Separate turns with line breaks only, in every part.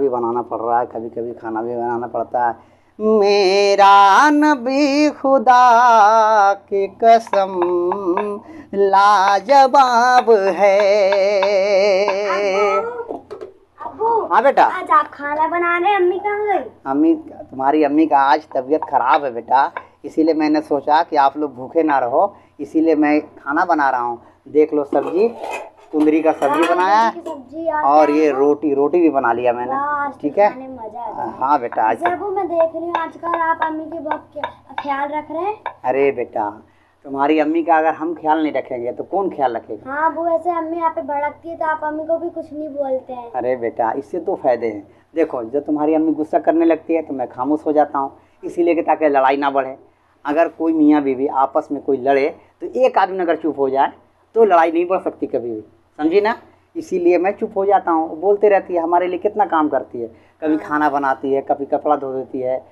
भी बनाना पड़ रहा है, कभी कभी खाना भी बनाना पड़ता है। मेरा नबी खुदा की कसम लाजवाब है। हाँ बेटा,
आज आप खाना बना रहे हैं, अम्मी कहाँ गई?
अम्मी, तुम्हारी अम्मी का आज तबीयत खराब है बेटा, इसीलिए मैंने सोचा कि आप लोग भूखे ना रहो, इसीलिए मैं खाना बना रहा हूँ। देख लो सब्जी, कुंदरी का सब्जी बनाया है और ये रोटी भी बना लिया मैंने, ठीक है। हाँ बेटा, आज
मैं देख रही हूँ आजकल आप अम्मी की बहुत ख्याल रख रहे हैं।
अरे बेटा, तुम्हारी अम्मी का अगर हम ख्याल नहीं रखेंगे तो कौन ख्याल रखेगा?
हाँ वो ऐसे अम्मी आप पे भड़कती है तो आप अम्मी को भी कुछ नहीं बोलते हैं।
अरे बेटा, इससे तो फायदे हैं। देखो, जब तुम्हारी अम्मी गुस्सा करने लगती है तो मैं खामोश हो जाता हूँ, इसीलिए कि ताकि लड़ाई ना बढ़े। अगर कोई मियाँ बीवी आपस में कोई लड़े तो एक आदमी अगर चुप हो जाए तो लड़ाई नहीं बढ़ सकती कभी भी, समझी ना। इसीलिए मैं चुप हो जाता हूँ। बोलते रहती है, हमारे लिए कितना काम करती है, कभी खाना बनाती है, कभी कपड़ा धो देती है,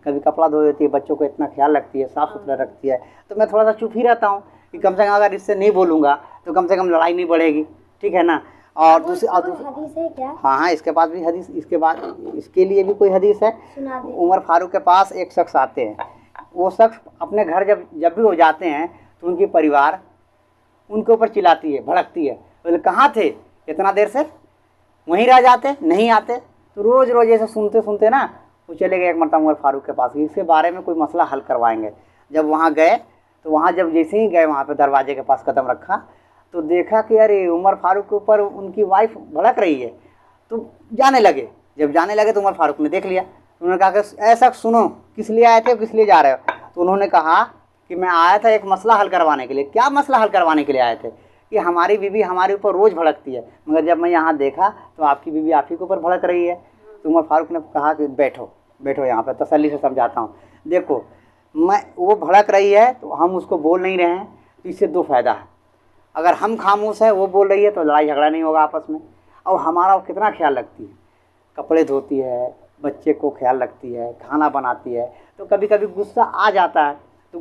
कभी कपड़ा धो देती है, बच्चों को इतना ख्याल रखती है, साफ़ सुथरा रखती है। तो मैं थोड़ा सा चुप ही रहता हूँ कि कम से कम अगर इससे नहीं बोलूँगा तो कम से कम लड़ाई नहीं बढ़ेगी, ठीक है ना। और दूसरी
हदीस है क्या?
हाँ, इसके पास भी हदीस, इसके बाद इसके लिए भी कोई हदीस है। उमर फारूक के पास एक शख्स आते हैं, वो शख्स अपने घर जब भी वो जाते हैं तो उनकी परिवार उनके ऊपर चिल्लाती है, भड़कती है। बोले कहाँ थे इतना देर से, वहीं रह जाते, नहीं आते। तो रोज़ रोज़ ऐसे सुनते सुनते ना वो चले गए एक मरतबा उमर फारूक के पास, इसके बारे में कोई मसला हल करवाएंगे। जब वहाँ गए तो वहाँ जब जैसे ही गए वहाँ पे दरवाजे के पास कदम रखा तो देखा कि अरे उमर फारूक के ऊपर उनकी वाइफ भड़क रही है। तो जाने लगे, जब जाने लगे तो उमर फारूक ने देख लिया। उन्होंने कहा कि ऐसा सुनो, किस लिए आए थे, किस लिए जा रहे हो? तो उन्होंने कहा कि मैं आया था एक मसला हल करवाने के लिए। क्या मसला हल करवाने के लिए आए थे? कि हमारी बीवी हमारे ऊपर रोज़ भड़कती है, मगर जब मैं यहाँ देखा तो आपकी बीवी आप ही के ऊपर भड़क रही है। तो उमर फारूक ने कहा कि बैठो बैठो, यहाँ पर तसल्ली से समझाता हूँ। देखो, वो भड़क रही है तो हम उसको बोल नहीं रहे हैं, तो इससे दो फ़ायदा है। अगर हम खामोश है, वो बोल रही है, तो लड़ाई झगड़ा नहीं होगा आपस में। और हमारा वो कितना ख्याल रखती है, कपड़े धोती है, बच्चे को ख्याल रखती है, खाना बनाती है। तो कभी कभी गुस्सा आ जाता है, तो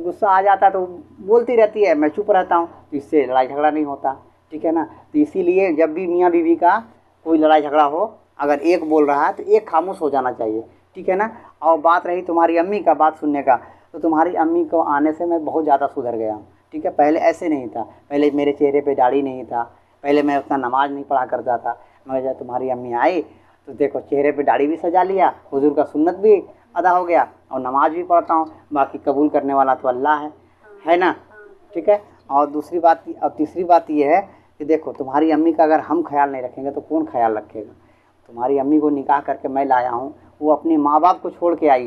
बोलती रहती है, मैं चुप रहता हूँ, तो इससे लड़ाई झगड़ा नहीं होता, ठीक है ना। तो इसीलिए जब भी मियाँ बीवी का कोई लड़ाई झगड़ा हो, अगर एक बोल रहा है तो एक खामोश हो जाना चाहिए, ठीक है ना। और बात रही तुम्हारी अम्मी का बात सुनने का, तो तुम्हारी अम्मी को आने से मैं बहुत ज़्यादा सुधर गया हूँ, ठीक है। पहले ऐसे नहीं था, पहले मेरे चेहरे पे दाढ़ी नहीं था, पहले मैं उतना नमाज़ नहीं पढ़ा करता था। मगर जब तुम्हारी अम्मी आई तो देखो, चेहरे पे दाढ़ी भी सजा लिया, हुजूर का सुन्नत भी अदा हो गया और नमाज भी पढ़ता हूँ। बाकी कबूल करने वाला तो अल्लाह है ना, ठीक है। और तीसरी बात ये है कि देखो, तुम्हारी अम्मी का अगर हम ख्याल नहीं रखेंगे तो कौन ख्याल रखेगा? तुम्हारी अम्मी को निकाह करके मैं लाया हूँ, वो अपने माँ बाप को छोड़ के आई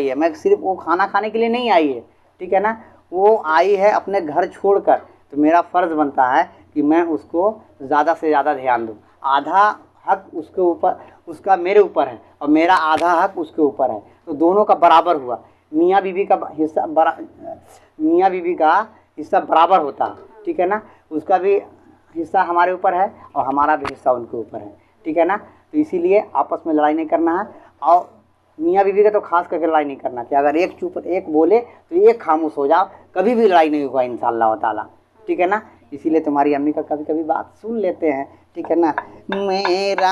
है, मैं सिर्फ वो खाना खाने के लिए नहीं आई है, ठीक है ना। वो आई है अपने घर छोड़कर, तो मेरा फ़र्ज़ बनता है कि मैं उसको ज़्यादा से ज़्यादा ध्यान दूँ। आधा हक उसके ऊपर, उसका मेरे ऊपर है, और मेरा आधा हक उसके ऊपर है, तो दोनों का बराबर हुआ। मियाँ बीवी का हिस्सा बराबर होता है, ठीक है ना। उसका भी हिस्सा हमारे ऊपर है और हमारा भी हिस्सा उनके ऊपर है, ठीक है ना। तो इसीलिए आपस में लड़ाई नहीं करना है, और मियाँ बीवी का तो खास करके लड़ाई नहीं करना कि अगर एक बोले तो एक खामोश हो जाओ, कभी भी लड़ाई नहीं होगा इंशाअल्लाह ताला, ठीक है ना। इसीलिए तुम्हारी अम्मी का कभी कभी बात सुन लेते हैं, ठीक है ना। मेरा